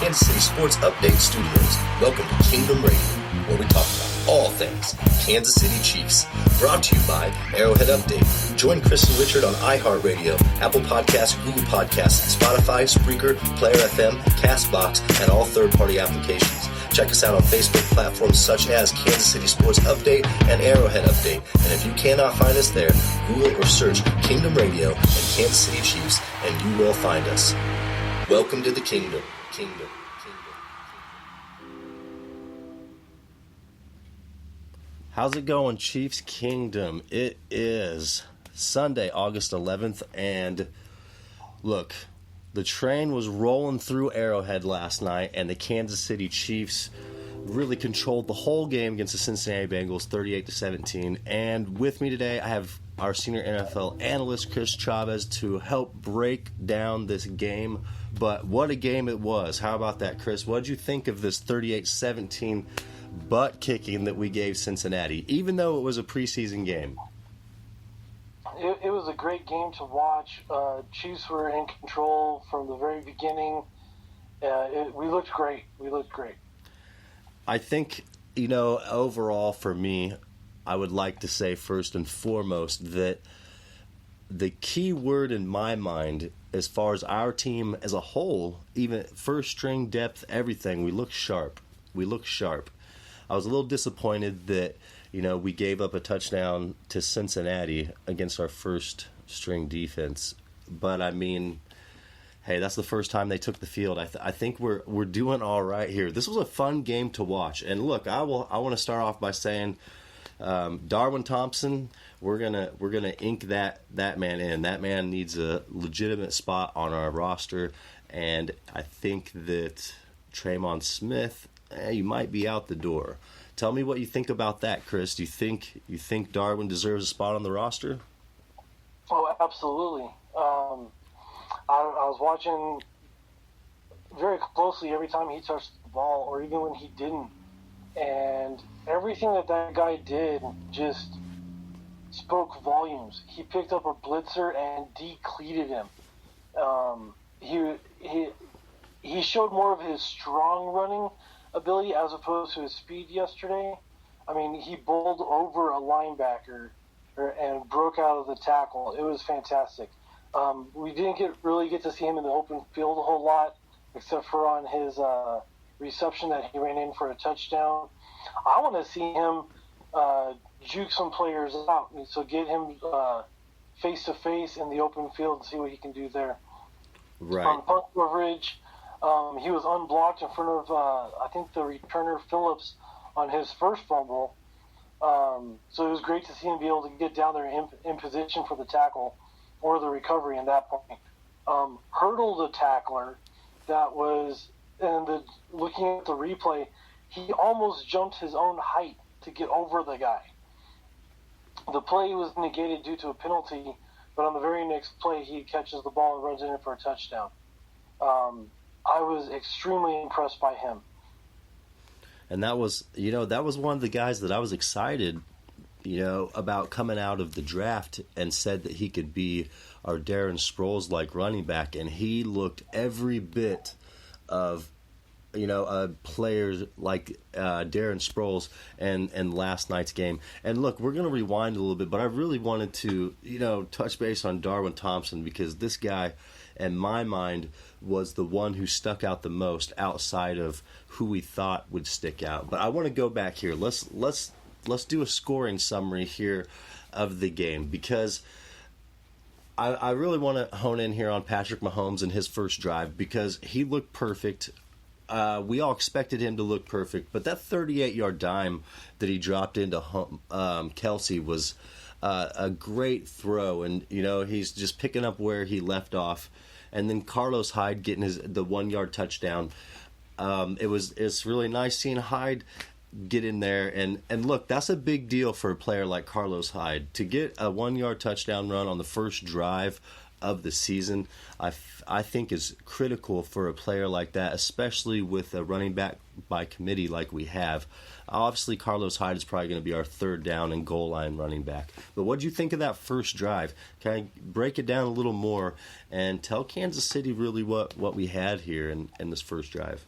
Kansas City Sports Update Studios. Welcome to Kingdom Radio, where we talk about all things Kansas City Chiefs. Brought to you by Arrowhead Update. Join Chris and Richard on iHeartRadio, Apple Podcasts, Google Podcasts, Spotify, Spreaker, Player FM, CastBox, and all third-party applications. Check us out on Facebook platforms such as Kansas City Sports Update and Arrowhead Update. And if you cannot find us there, Google or search Kingdom Radio and Kansas City Chiefs, and you will find us. Welcome to the Kingdom. Kingdom. How's it going, Chiefs Kingdom? It is Sunday, August 11th, and look, the train was rolling through Arrowhead last night, and the Kansas City Chiefs really controlled the whole game against the Cincinnati Bengals, 38-17. And with me today, I have our senior NFL analyst, kris-chavez, to help break down this game. But what a game it was. How about that, Chris? What did you think of this 38-17 butt kicking that we gave Cincinnati, even though it was a preseason game? It was a great game to watch. Chiefs were in control from the very beginning. We looked great. I think, overall for me, I would like to say first and foremost that the key word in my mind, as far as our team as a whole, even first string depth, everything, we look sharp. I was a little disappointed that, we gave up a touchdown to Cincinnati against our first string defense. But I mean, hey, that's the first time they took the field. I think we're doing all right here. This was a fun game to watch. And look, I want to start off by saying, Darwin-Thompson, we're gonna ink that man in. That man needs a legitimate spot on our roster, and I think that Tremon Smith, you might be out the door. Tell me what you think about that, Chris. Do you think Darwin deserves a spot on the roster? Oh, absolutely. I was watching very closely every time he touched the ball, or even when he didn't. And everything that guy did just spoke volumes. He picked up a blitzer and decleated him. He showed more of his strong running ability as opposed to his speed yesterday. I mean, he bowled over a linebacker and broke out of the tackle. It was fantastic. We didn't really get to see him in the open field a whole lot, except for on his reception that he ran in for a touchdown. I want to see him juke some players out, so get him face-to-face in the open field and see what he can do there. Right. On punt coverage, he was unblocked in front of, I think, the returner Phillips on his first fumble. So it was great to see him be able to get down there in position for the tackle or the recovery in that point. Hurdled a tackler that was, looking at the replay, he almost jumped his own height to get over the guy. The play was negated due to a penalty, but on the very next play, he catches the ball and runs in for a touchdown. I was extremely impressed by him. And that was one of the guys that I was excited, about coming out of the draft, and said that he could be our Darren Sproles-like running back, and he looked every bit of players like Darren Sproles and last night's game. And look, we're going to rewind a little bit, but I really wanted to, touch base on Darwin Thompson, because this guy, in my mind, was the one who stuck out the most outside of who we thought would stick out. But I want to go back here. Let's do a scoring summary here of the game, because I really want to hone in here on Patrick-Mahomes and his first drive, because he looked perfect. We all expected him to look perfect, but that 38-yard dime that he dropped into Kelsey was a great throw, and he's just picking up where he left off, and then Carlos Hyde getting the 1-yard touchdown. It's really nice seeing Hyde get in there, and look, that's a big deal for a player like Carlos Hyde to get a 1-yard touchdown run on the first drive of the season. I think is critical for a player like that, especially with a running back by committee like we have. Obviously, Carlos Hyde is probably going to be our third down and goal line running back. But what did you think of that first drive? Can I break it down a little more and tell Kansas City really what we had here in this first drive?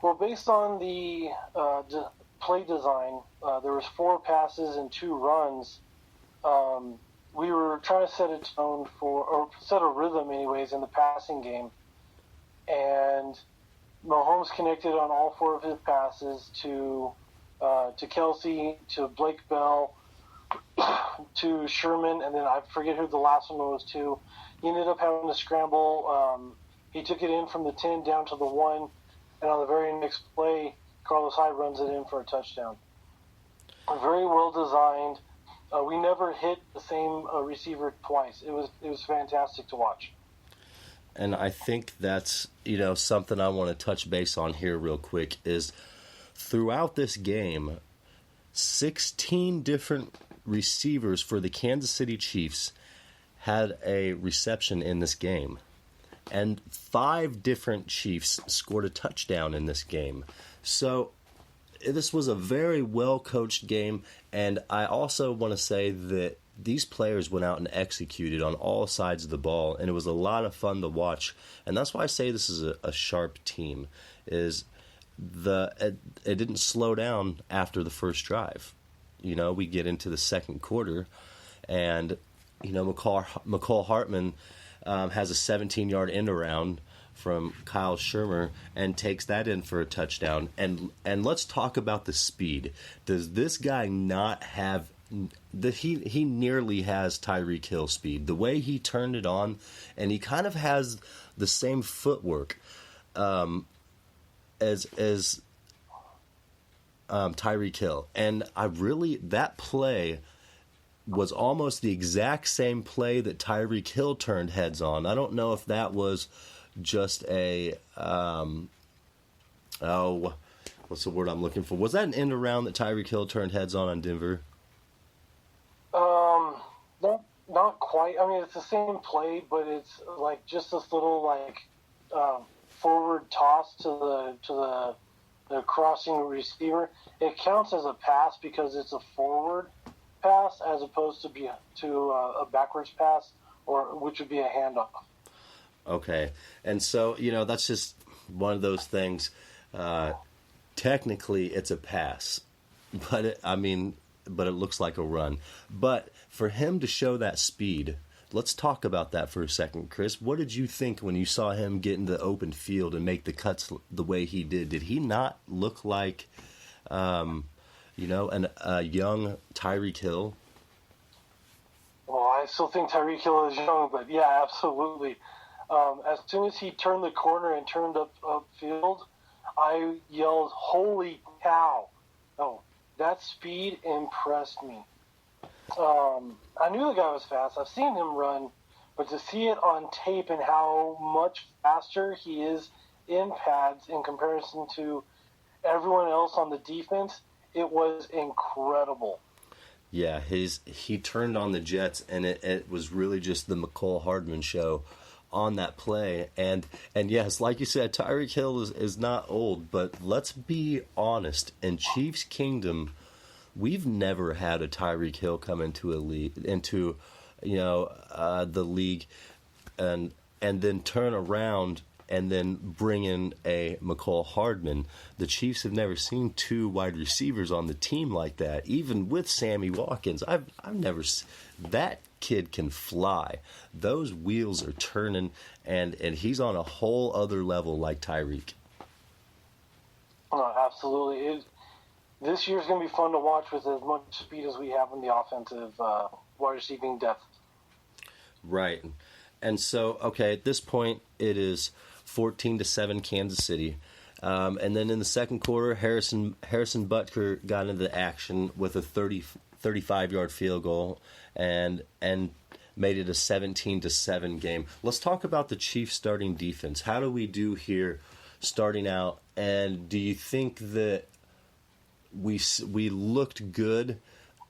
Well, based on the play design, there was 4 passes and 2 runs. We were trying to set a tone or set a rhythm, anyways, in the passing game. And Mahomes connected on all 4 of his passes to Kelsey, to Blake Bell, to Sherman, and then I forget who the last one was to. He ended up having to scramble. He took it in from the 10 down to the 1, and on the very next play, Carlos Hyde runs it in for a touchdown. Very well designed. We never hit the same receiver twice. It was fantastic to watch. And I think that's, something I want to touch base on here real quick is throughout this game, 16 different receivers for the Kansas City Chiefs had a reception in this game. And 5 different Chiefs scored a touchdown in this game. So this was a very well-coached game, and I also want to say that these players went out and executed on all sides of the ball, and it was a lot of fun to watch. And that's why I say this is a sharp team, is it didn't slow down after the first drive. We get into the second quarter, and, McCall Hartman has a 17-yard end around from Kyle Shermer and takes that in for a touchdown. And let's talk about the speed. Does this guy not have he nearly has Tyreek Hill speed? The way he turned it on, and he kind of has the same footwork as Tyreek Hill. And that play was almost the exact same play that Tyreek Hill turned heads on. I don't know if that was just a what's the word I'm looking for? Was that an end around that Tyreek Hill turned heads on Denver? Not quite. I mean, it's the same play, but it's like just this little forward toss to the crossing receiver. It counts as a pass because it's a forward pass as opposed to a backwards pass, which would be a handoff. Okay, and so that's just one of those things. Technically, it's a pass, but it looks like a run. But for him to show that speed, let's talk about that for a second, Chris. What did you think when you saw him get into the open field and make the cuts the way he did? Did he not look like, a young Tyreek Hill? Well, I still think Tyreek Hill is young, but yeah, absolutely. As soon as he turned the corner and turned upfield, I yelled, "Holy cow!" Oh, that speed impressed me. I knew the guy was fast. I've seen him run, but to see it on tape and how much faster he is in pads in comparison to everyone else on the defense, it was incredible. Yeah, he turned on the Jets, and it was really just the McCall Hardman show on that play. And yes, like you said, Tyreek Hill is not old, but let's be honest. In Chiefs Kingdom, we've never had a Tyreek Hill come into the league and then turn around and then bring in a McCall Hardman. The Chiefs have never seen 2 wide receivers on the team like that, even with Sammy Watkins. I've never. That kid can fly. Those wheels are turning, and he's on a whole other level like Tyreek. Oh, absolutely. This year's going to be fun to watch with as much speed as we have in the offensive wide receiving depth. Right. And so, okay, at this point, it is 14-7 Kansas City. And then in the second quarter, Harrison Butker got into action with a 35-yard field goal and made it a 17-7 game. Let's talk about the Chiefs starting defense. How do we do here starting out? And do you think that we looked good,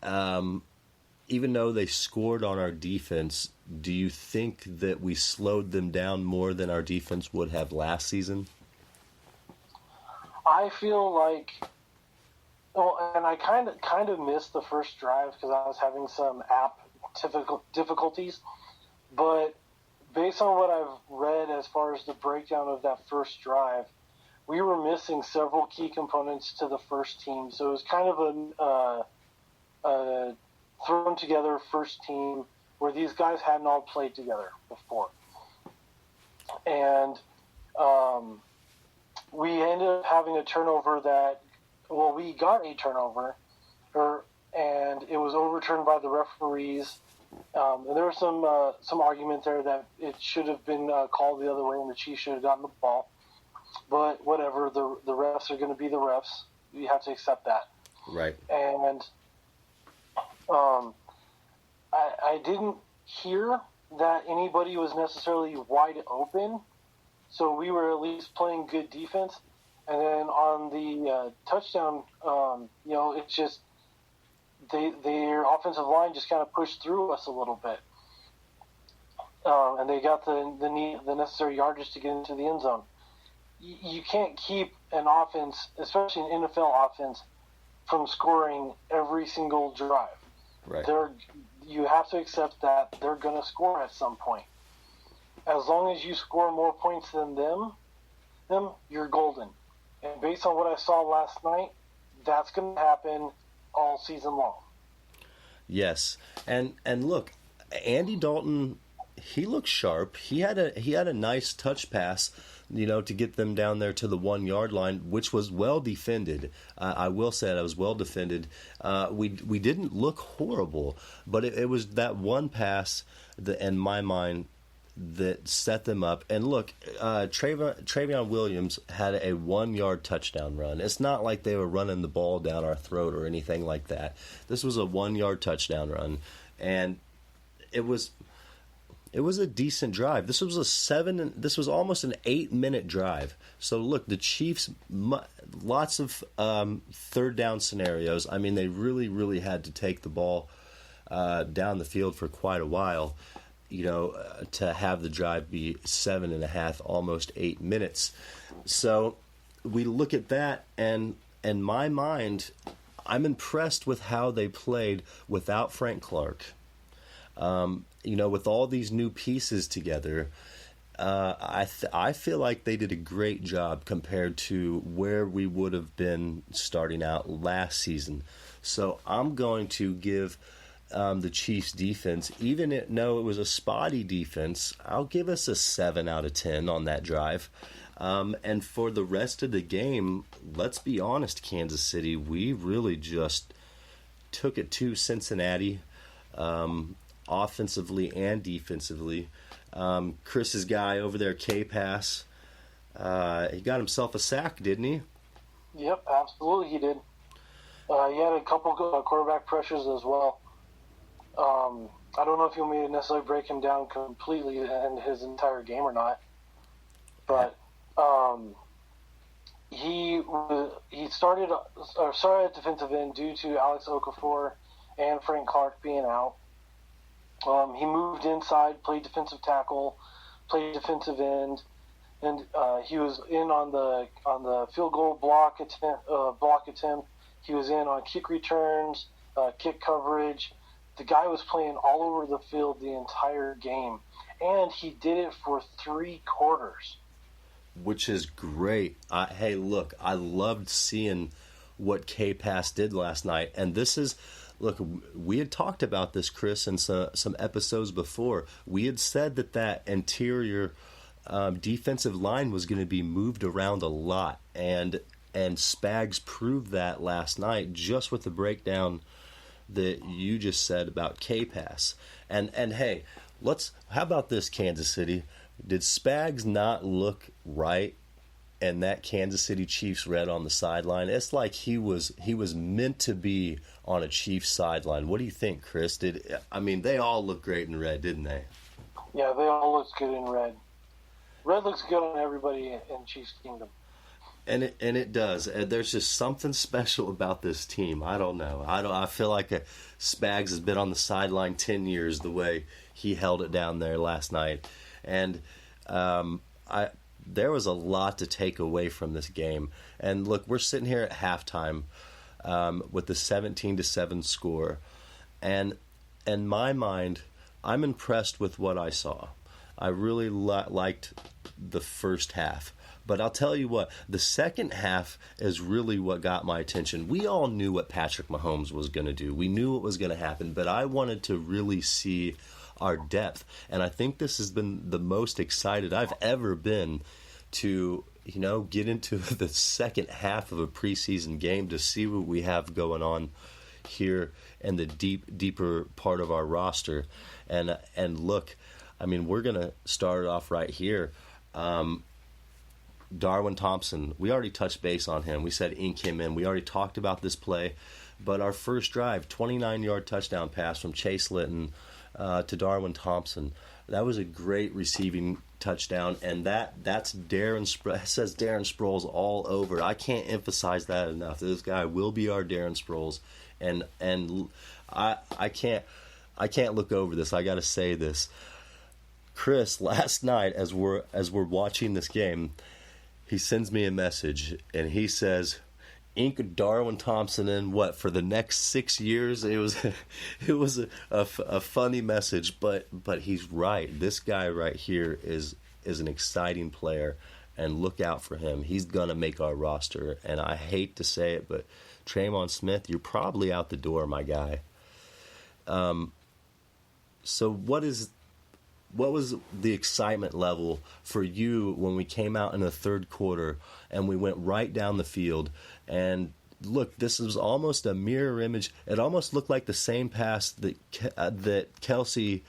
even though they scored on our defense? Do you think that we slowed them down more than our defense would have last season? I feel like, and I kind of missed the first drive because I was having some app difficulties. But based on what I've read as far as the breakdown of that first drive, we were missing several key components to the first team. So it was kind of a thrown together first team where these guys hadn't all played together before. And we ended up having a turnover we got a turnover, and it was overturned by the referees. And there was some argument there that it should have been called the other way and the Chiefs should have gotten the ball. But whatever, the refs are going to be the refs. You have to accept that. Right. And I didn't hear that anybody was necessarily wide open, so we were at least playing good defense. And then on the touchdown, it's just their offensive line just kind of pushed through us a little bit, and they got the necessary yardage to get into the end zone. You can't keep an offense, especially an NFL offense, from scoring every single drive. Right. You have to accept that they're going to score at some point. As long as you score more points than them, you're golden. And based on what I saw last night, that's going to happen all season long. Yes, and look, Andy Dalton, he looked sharp. He had a nice touch pass, to get them down there to the 1 yard line, which was well defended. I will say that was well defended. We didn't look horrible, but it was that one pass that, in my mind, that set them up. And look, Travion Williams had a 1 yard touchdown run. It's not like they were running the ball down our throat or anything like that. This was a 1 yard touchdown run, and it was a decent drive. This was almost an 8-minute drive. So look, the Chiefs, lots of third down scenarios. I mean, they really, really had to take the ball down the field for quite a while, to have the drive be 7.5, almost 8 minutes. So we look at that, and in my mind, I'm impressed with how they played without Frank Clark. With all these new pieces together, I feel like they did a great job compared to where we would have been starting out last season. So I'm going to give the Chiefs defense, even though it was a spotty defense, I'll give us a 7 out of 10 on that drive. And for the rest of the game, let's be honest, Kansas City, we really just took it to Cincinnati, offensively and defensively. Chris's guy over there, K-Pass, he got himself a sack, didn't he? Yep, absolutely he did. He had a couple quarterback pressures as well. I don't know if you want me to necessarily break him down completely and his entire game or not, but he started at defensive end due to Alex Okafor and Frank Clark being out. He moved inside, played defensive tackle, played defensive end, and he was in on the field goal block attempt. He was in on kick returns, kick coverage. The guy was playing all over the field the entire game, and he did it for 3 quarters. Which is great. Hey, look, I loved seeing what K-Pass did last night, and this is... Look, we had talked about this, Chris, in some episodes before. We had said that interior defensive line was going to be moved around a lot, and Spags proved that last night just with the breakdown that you just said about K-Pass. And hey, how about this, Kansas City? Did Spags not look right in that Kansas City Chiefs red on the sideline? It's like he was meant to be on a Chiefs sideline. What do you think, Chris? They all look great in red, didn't they? Yeah, they all look good in red. Red looks good on everybody in Chiefs Kingdom. And it does. There's just something special about this team. I don't know. I feel like Spags has been on the sideline 10 years the way he held it down there last night. And there was a lot to take away from this game. And look, we're sitting here at halftime with the 17-7 score. And in my mind, I'm impressed with what I saw. I really liked the first half. But I'll tell you what, the second half is really what got my attention. We all knew what Patrick Mahomes was going to do. We knew what was going to happen, but I wanted to really see our depth. And I think this has been the most excited I've ever been to, get into the second half of a preseason game to see what we have going on here in the deeper part of our roster. And look, I mean, we're going to start it off right here. Darwin Thompson, we already touched base on him. We said ink him in. We already talked about this play. But our first drive, 29-yard touchdown pass from Chase Litton to Darwin Thompson. That was a great receiving touchdown, and that's Darren says Darren Sproles all over. I can't emphasize that enough. This guy will be our Darren Sproles, and I can't look over this. I got to say this. Chris, last night as we're watching this game, he sends me a message and he says, "Ink Darwin Thompson in what for the next 6 years?" It was a funny message, but he's right. This guy right here is an exciting player, and look out for him. He's gonna make our roster, and I hate to say it, but Tremon Smith, you're probably out the door, my guy. So what was the excitement level for you when we came out in the third quarter and we went right down the field? And look, this was almost a mirror image. It almost looked like the same pass that Kelsey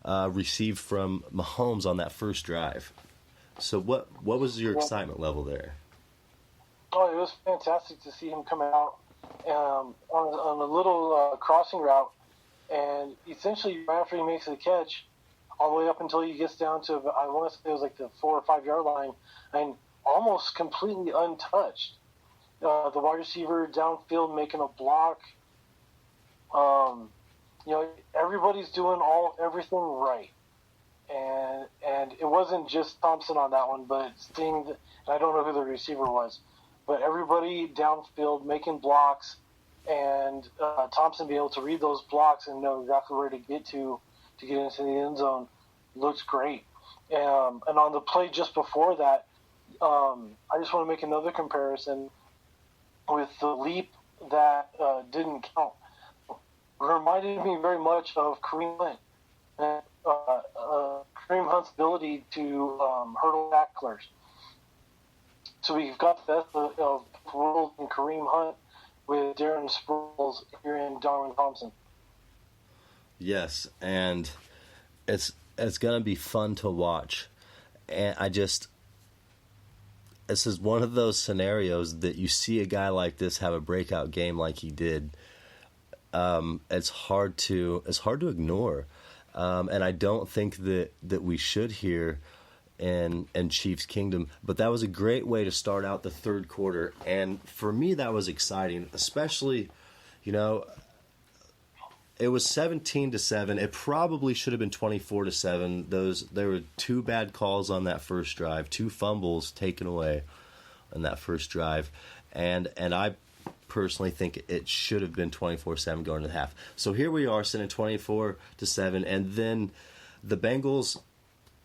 received from Mahomes on that first drive. So what was your excitement level there? Oh, it was fantastic to see him come out on a little crossing route, and essentially right after he makes the catch, all the way up until he gets down to, I want to say it was like the 4 or 5 yard line, and almost completely untouched. The wide receiver downfield making a block. Everybody's doing everything right, and it wasn't just Thompson on that one, but seeing and I don't know who the receiver was, but everybody downfield making blocks, and Thompson being able to read those blocks and know exactly where to get into the end zone looks great. And on the play just before that, I just want to make another comparison with the leap that didn't count. It reminded me very much of Kareem Hunt. Kareem Hunt's ability to hurdle tacklers. So we've got the best of world in Kareem Hunt with Darren Sproles here in Darwin Thompson. Yes, and it's going to be fun to watch. And this is one of those scenarios that you see a guy like this have a breakout game like he did. It's hard to ignore. And I don't think that we should here in Chiefs Kingdom. But that was a great way to start out the third quarter. And for me, that was exciting, especially, it was 17-7. It probably should have been 24-7. There were 2 bad calls on that first drive, 2 fumbles taken away on that first drive, and I personally think it should have been 24-7 going to the half. So here we are sitting 24-7, and then the Bengals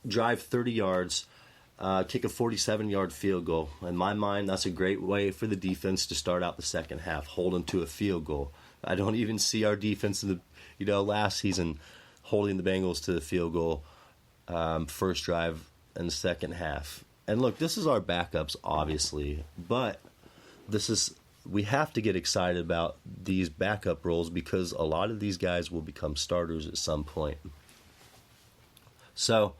drive 30 yards, kick a 47-yard field goal. In my mind, that's a great way for the defense to start out the second half, hold them to a field goal. I don't even see our defense in the last season holding the Bengals to the field goal first drive in the second half. And look, this is our backups, obviously, but we have to get excited about these backup roles because a lot of these guys will become starters at some point. So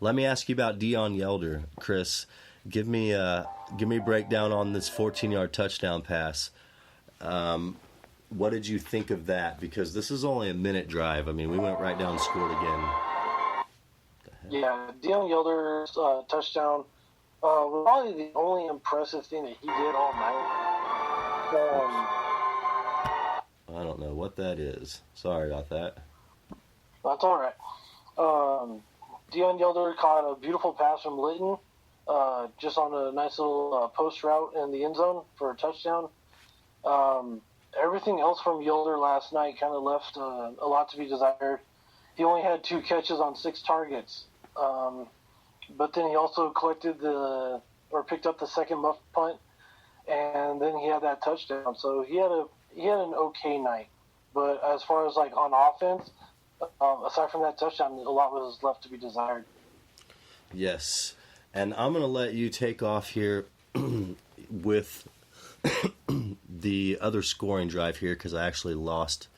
let me ask you about Deon Yelder, Chris. Give me a breakdown on this 14-yard touchdown pass. What did you think of that? Because this is only a minute drive. I mean, we went right down and scored again. Yeah, Deon Yelder's touchdown was probably the only impressive thing that he did all night. I don't know what that is. Sorry about that. That's all right. Deon Yelder caught a beautiful pass from Litton, just on a nice little post route in the end zone for a touchdown. Everything else from Yelder last night kind of left a lot to be desired. He only had 2 catches on 6 targets. But then he also collected the or picked up the second muff punt, and then he had that touchdown. So he had an okay night. But as far as like on offense, aside from that touchdown, a lot was left to be desired. Yes, and I'm going to let you take off here with the other scoring drive here because I actually lost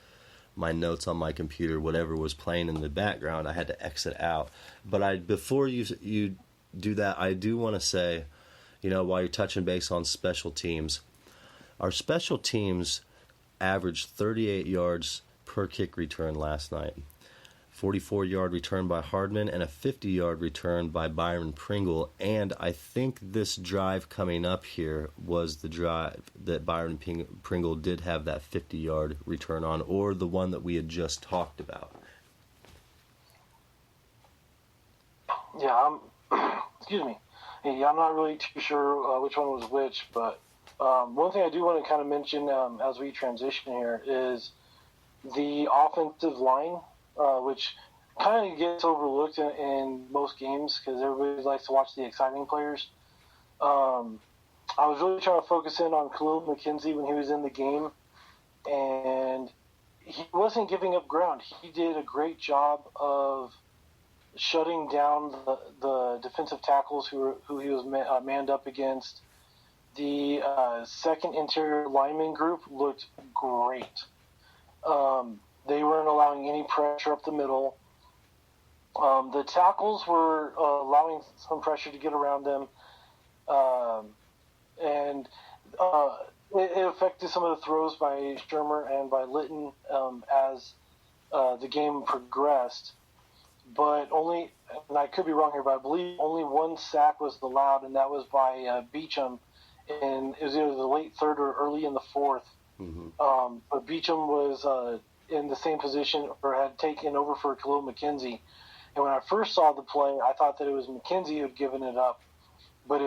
my notes on my computer. Whatever was playing in the background, I had to exit out. But before you do that, I do want to say, while you're touching base on special teams, our special teams averaged 38 yards per kick return last night. 44-yard return by Hardman and a 50-yard return by Byron Pringle. And I think this drive coming up here was the drive that Byron Pringle did have that 50-yard return on, or the one that we had just talked about. Yeah, excuse me. Yeah, I'm not really too sure which one was which, but one thing I do want to kind of mention as we transition here is the offensive line, which kind of gets overlooked in most games because everybody likes to watch the exciting players. I was really trying to focus in on Khalil McKenzie when he was in the game, and he wasn't giving up ground. He did a great job of shutting down the defensive tackles who he was manned up against. The second interior lineman group looked great. They weren't allowing any pressure up the middle. The tackles were allowing some pressure to get around them. And it affected some of the throws by Shermer and by Litton as the game progressed. But only, and I could be wrong here, but I believe only one sack was allowed, and that was by Beecham. And it was either the late third or early in the fourth. Mm-hmm. But Beecham was in the same position or had taken over for Khalil McKenzie. And when I first saw the play, I thought that it was McKenzie who had given it up. But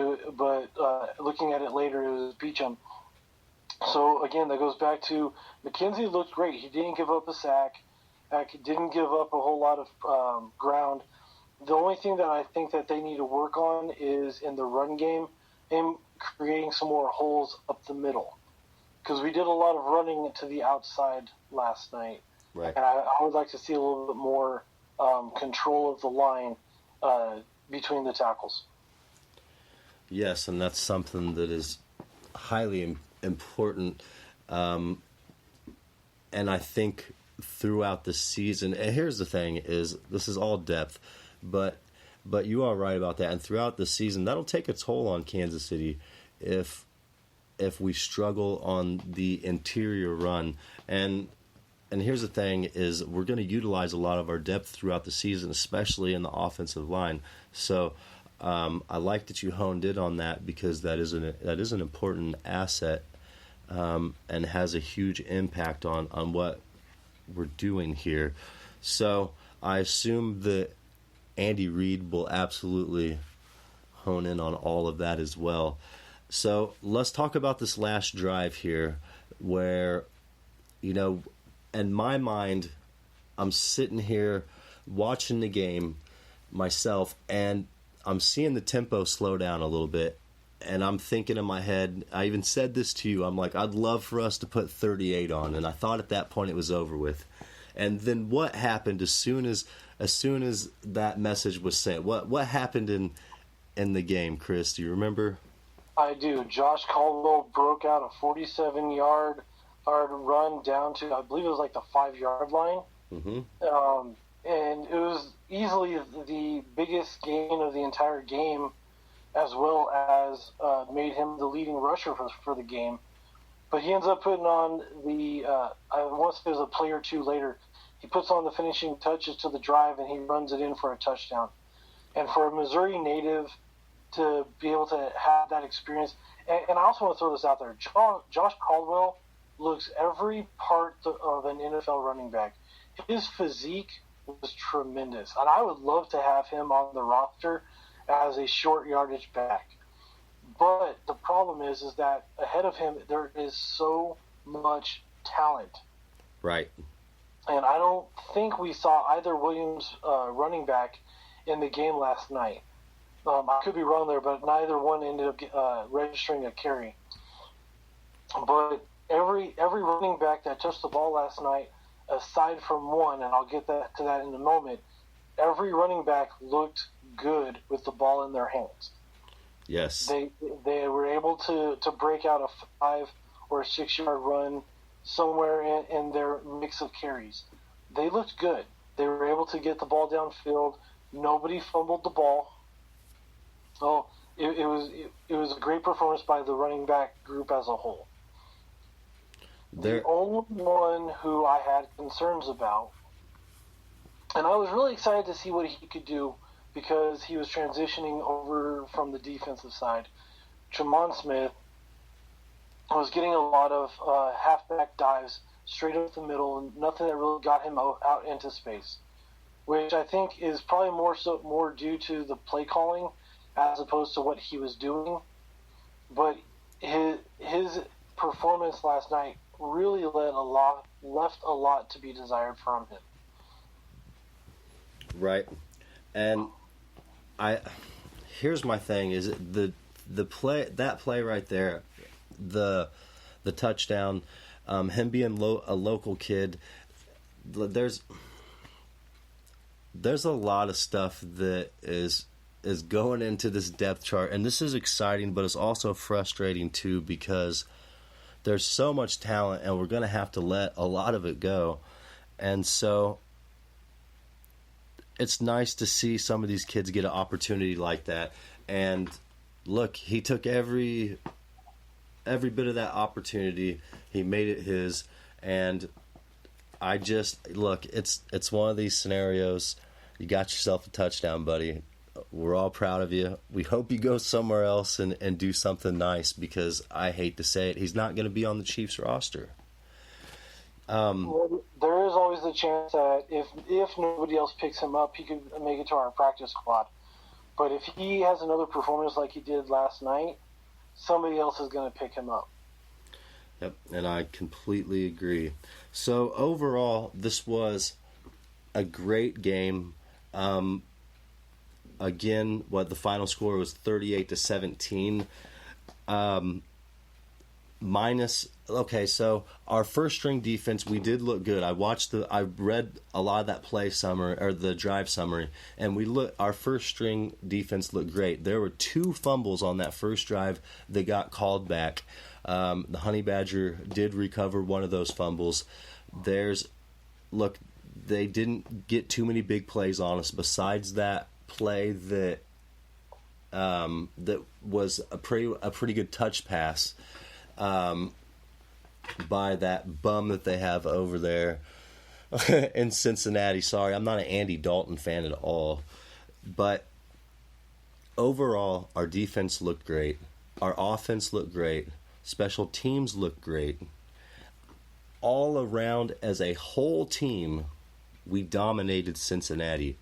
looking at it later, it was Beecham. So, again, that goes back to McKenzie looked great. He didn't give up a sack. He didn't give up a whole lot of ground. The only thing that I think that they need to work on is in the run game and creating some more holes up the middle. Because we did a lot of running to the outside last night. Right. And I would like to see a little bit more control of the line between the tackles. Yes, and that's something that is highly important. And I think throughout the season, and here's the thing, is this is all depth, but you are right about that. And throughout the season, that'll take a toll on Kansas City if we struggle on the interior run. And here's the thing, is we're going to utilize a lot of our depth throughout the season, especially in the offensive line. So I like that you honed in on that, because that is an important asset and has a huge impact on what we're doing here. So I assume that Andy-Reid will absolutely hone in on all of that as well. So let's talk about this last drive here where, in my mind, I'm sitting here watching the game myself, and I'm seeing the tempo slow down a little bit, and I'm thinking in my head, I even said this to you, I'm like, I'd love for us to put 38 on, and I thought at that point it was over with. And then what happened as soon as that message was sent? What happened in the game, Chris? Do you remember? I do. Josh Caldwell broke out a 47-yard run down to, I believe it was like the 5-yard line. Mm-hmm. And it was easily the biggest gain of the entire game, as well as made him the leading rusher for the game. But he ends up putting on I want to say it was a play or two later, he puts on the finishing touches to the drive, and he runs it in for a touchdown. And for a Missouri native to be able to have that experience, and I also want to throw this out there, Josh Caldwell looks every part of an NFL running back. His physique was tremendous, and I would love to have him on the roster as a short yardage back. But the problem is that ahead of him there is so much talent. Right. And I don't think we saw either Williams running back in the game last night. I could be wrong there, but neither one ended up registering a carry. But every running back that touched the ball last night, aside from one, and I'll get to that in a moment, every running back looked good with the ball in their hands. Yes. They were able to break out a 5 or a 6 yard run somewhere in their mix of carries. They looked good. They were able to get the ball downfield. Nobody fumbled the ball. Oh, it was a great performance by the running back group as a whole. The only one who I had concerns about, and I was really excited to see what he could do because he was transitioning over from the defensive side. Tremont Smith was getting a lot of halfback dives straight up the middle, and nothing that really got him out into space, which I think is probably more due to the play calling as opposed to what he was doing. But his performance last night really left a lot to be desired from him. Right. And here's my thing, is the play right there, the touchdown, him being a local kid, there's a lot of stuff that is going into this depth chart, and this is exciting, but it's also frustrating too, because there's so much talent and we're going to have to let a lot of it go. And so it's nice to see some of these kids get an opportunity like that. And look, he took every bit of that opportunity. He made it his. And I just, look, it's one of these scenarios. You got yourself a touchdown, buddy. We're all proud of you. We hope you go somewhere else and do something nice, because I hate to say it, he's not going to be on the Chiefs roster. Well, there is always the chance that if nobody else picks him up, he could make it to our practice squad. But if he has another performance like he did last night, somebody else is going to pick him up. Yep, and I completely agree. So overall, this was a great game. Again, the final score was 38-17. So our first string defense, we did look good. I read a lot of that play summary, or the drive summary, and our first string defense looked great. There were 2 fumbles on that first drive that got called back. The Honey Badger did recover one of those fumbles. They didn't get too many big plays on us besides that play that was a pretty good touch pass by that bum that they have over there in Cincinnati. Sorry, I'm not an Andy Dalton fan at all. But overall, our defense looked great. Our offense looked great. Special teams looked great. All around, as a whole team, we dominated Cincinnati.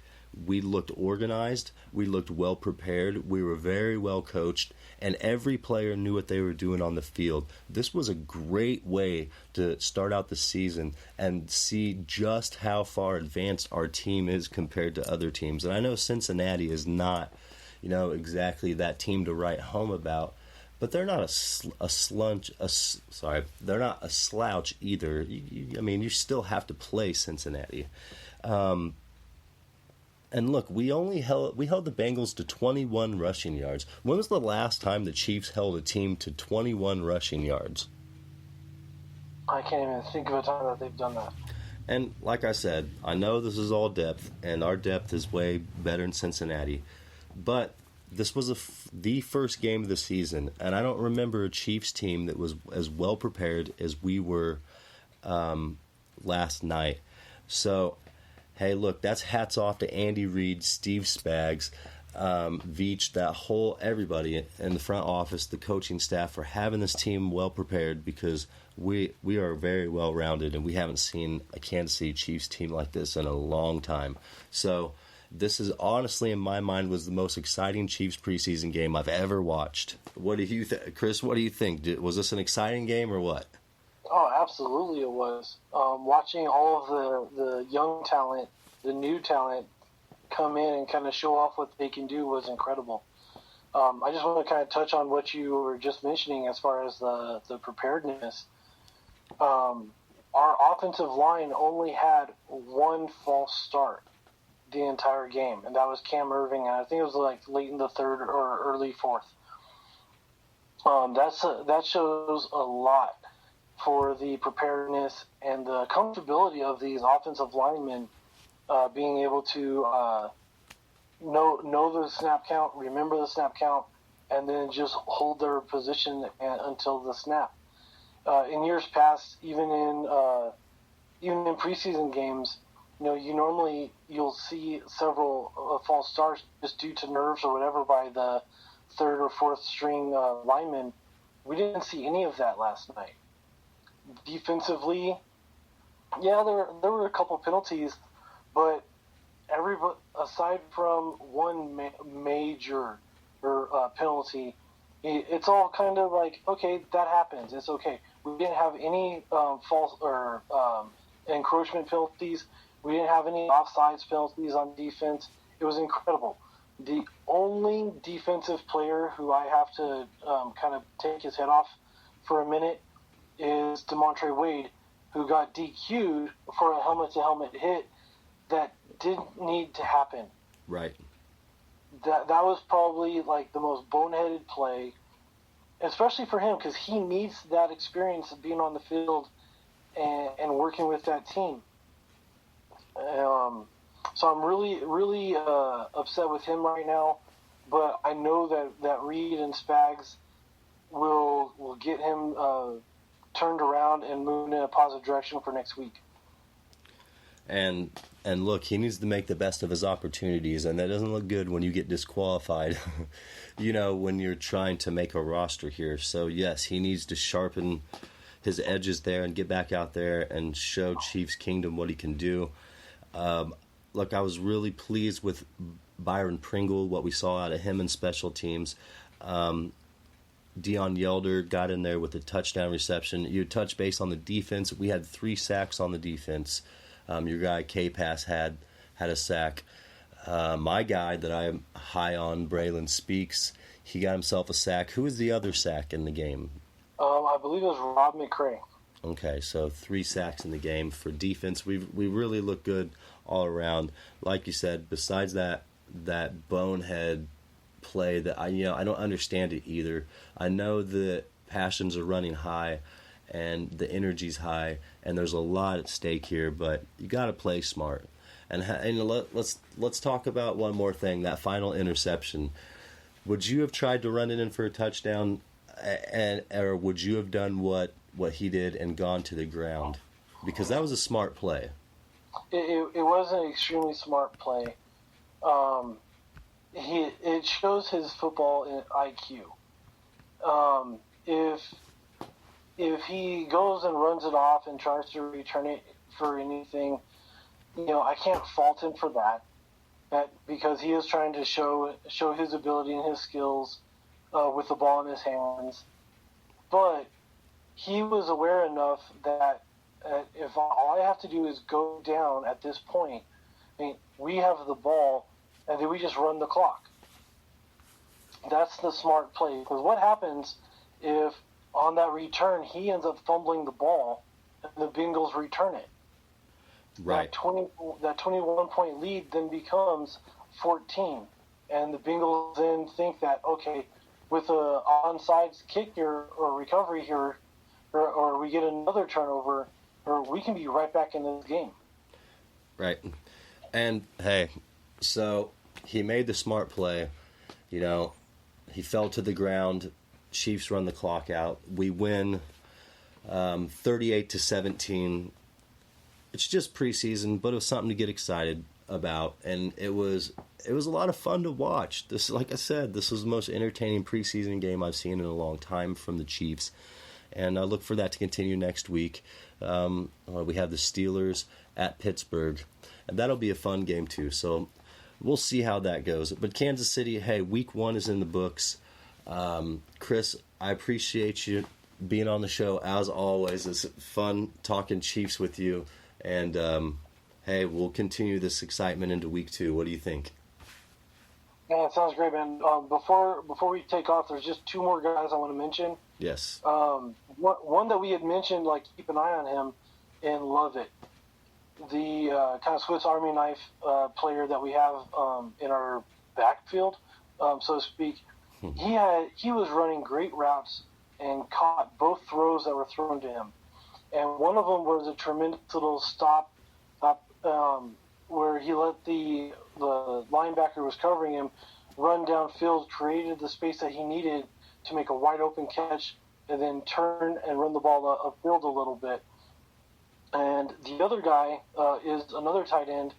We looked organized, we looked well prepared, we were very well coached, and every player knew what they were doing on the field. This was a great way to start out the season and see just how far advanced our team is compared to other teams. And I know Cincinnati is not, exactly that team to write home about, but they're not they're not a slouch either. You still have to play Cincinnati. And look, we held the Bengals to 21 rushing yards. When was the last time the Chiefs held a team to 21 rushing yards? I can't even think of a time that they've done that. And like I said, I know this is all depth, and our depth is way better in Cincinnati. But this was the first game of the season, and I don't remember a Chiefs team that was as well prepared as we were last night. So, hey, look, that's hats off to Andy-Reid, Steve Spags, Veach, everybody in the front office, the coaching staff, for having this team well prepared, because we are very well rounded, and we haven't seen a Kansas City Chiefs team like this in a long time. So this is honestly, in my mind, was the most exciting Chiefs preseason game I've ever watched. What do you Chris? What do you think? Was this an exciting game or what? Oh, absolutely it was. Watching all of the young talent, the new talent, come in and kind of show off what they can do was incredible. I just want to kind of touch on what you were just mentioning as far as the preparedness. Our offensive line only had one false start the entire game, and that was Cam Irving, and I think it was like late in the third or early fourth. That shows a lot for the preparedness and the comfortability of these offensive linemen being able to know the snap count, remember the snap count, and then just hold their position until the snap. In years past, even in preseason games, you'll see several false starts just due to nerves or whatever by the third or fourth string linemen. We didn't see any of that last night. Defensively, yeah, there were a couple penalties, but everybody, aside from one major penalty, it's all kind of like, okay, that happens. It's okay. We didn't have any false or encroachment penalties. We didn't have any offsides penalties on defense. It was incredible. The only defensive player who I have to kind of take his head off for a minute is DeMontre Wade, who got DQ'd for a helmet-to-helmet hit that didn't need to happen. Right. That was probably like the most boneheaded play, especially for him, because he needs that experience of being on the field and working with that team. So I'm really upset with him right now, but I know that Reed and Spags will get him turned around and moving in a positive direction for next week. And look, he needs to make the best of his opportunities, and that doesn't look good when you get disqualified, when you're trying to make a roster here. So, yes, he needs to sharpen his edges there and get back out there and show Chiefs Kingdom what he can do. Look, I was really pleased with Byron Pringle, what we saw out of him in special teams. Deon Yelder got in there with a touchdown reception. You touch base on the defense. We had 3 sacks on the defense. Your guy K-Pass had a sack. My guy that I am high on, Braylon Speaks, he got himself a sack. Who was the other sack in the game? I believe it was Rob McCray. Okay, so 3 sacks in the game for defense. We really look good all around. Like you said, besides that bonehead play that I don't understand it either. I know the passions are running high and the energy's high, and there's a lot at stake here, but you got to play smart. And let's talk about one more thing, that final interception. Would you have tried to run it in for a touchdown, or would you have done what he did and gone to the ground? Because that was a smart play. It was an extremely smart play. It shows his football IQ. If he goes and runs it off and tries to return it for anything, I can't fault him for that because he is trying to show his ability and his skills with the ball in his hands. But he was aware enough that if all I have to do is go down at this point, we have the ball, and then we just run the clock. That's the smart play. Because what happens if on that return he ends up fumbling the ball and the Bengals return it? Right. That 21-point lead then becomes 14, and the Bengals then think that, okay, with a onside kick here or recovery here, or we get another turnover, or we can be right back in this game. Right. And, hey, so he made the smart play. He fell to the ground. Chiefs run the clock out. We win 38-17. It's just preseason, but it was something to get excited about, and it was a lot of fun to watch. This, like I said, this was the most entertaining preseason game I've seen in a long time from the Chiefs, and I look for that to continue next week. We have the Steelers at Pittsburgh, and that'll be a fun game too. So we'll see how that goes. But Kansas City, hey, week 1 is in the books. Chris, I appreciate you being on the show as always. It's fun talking Chiefs with you. And, hey, we'll continue this excitement into week 2. What do you think? Yeah, it sounds great, man. Before we take off, there's just two more guys I want to mention. Yes. One that we had mentioned, like keep an eye on him, and Lovett, the kind of Swiss Army knife player that we have in our backfield, so to speak. He was running great routes and caught both throws that were thrown to him, and one of them was a tremendous little stop where he let the linebacker who was covering him run downfield, created the space that he needed to make a wide open catch, and then turn and run the ball upfield a little bit. And the other guy is another tight end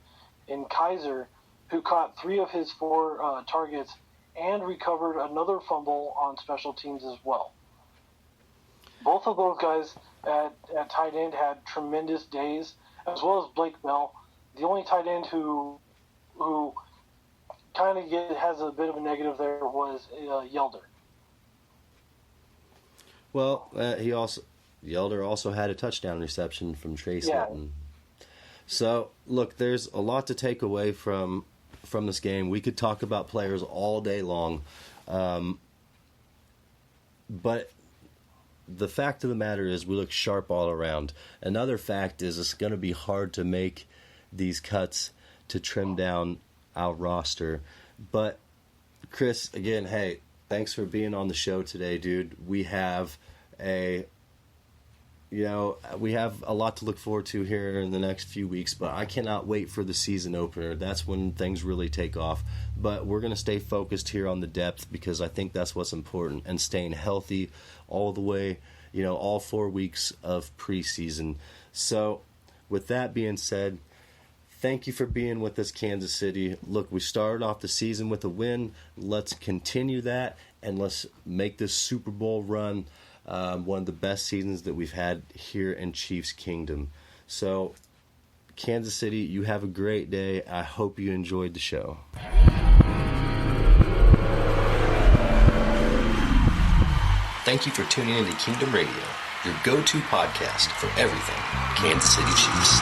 in Kaiser, who caught 3 of his 4 targets and recovered another fumble on special teams as well. Both of those guys at tight end had tremendous days, as well as Blake Bell. The only tight end who kind of has a bit of a negative there was Yelder. Well, Yelder also had a touchdown reception from Trace Hilton. So, look, there's a lot to take away from this game. We could talk about players all day long, but the fact of the matter is we look sharp all around. Another fact is it's going to be hard to make these cuts to trim down our roster. But, Chris, again, hey, thanks for being on the show today, dude. We have a lot to look forward to here in the next few weeks, but I cannot wait for the season opener. That's when things really take off. But we're going to stay focused here on the depth because I think that's what's important, and staying healthy all the way, all 4 weeks of preseason. So with that being said, thank you for being with us, Kansas City. Look, we started off the season with a win. Let's continue that, and let's make this Super Bowl run one of the best seasons that we've had here in Chiefs Kingdom. So, Kansas City, you have a great day. I hope you enjoyed the show. Thank you for tuning in to Kingdom Radio, your go-to podcast for everything Kansas City Chiefs.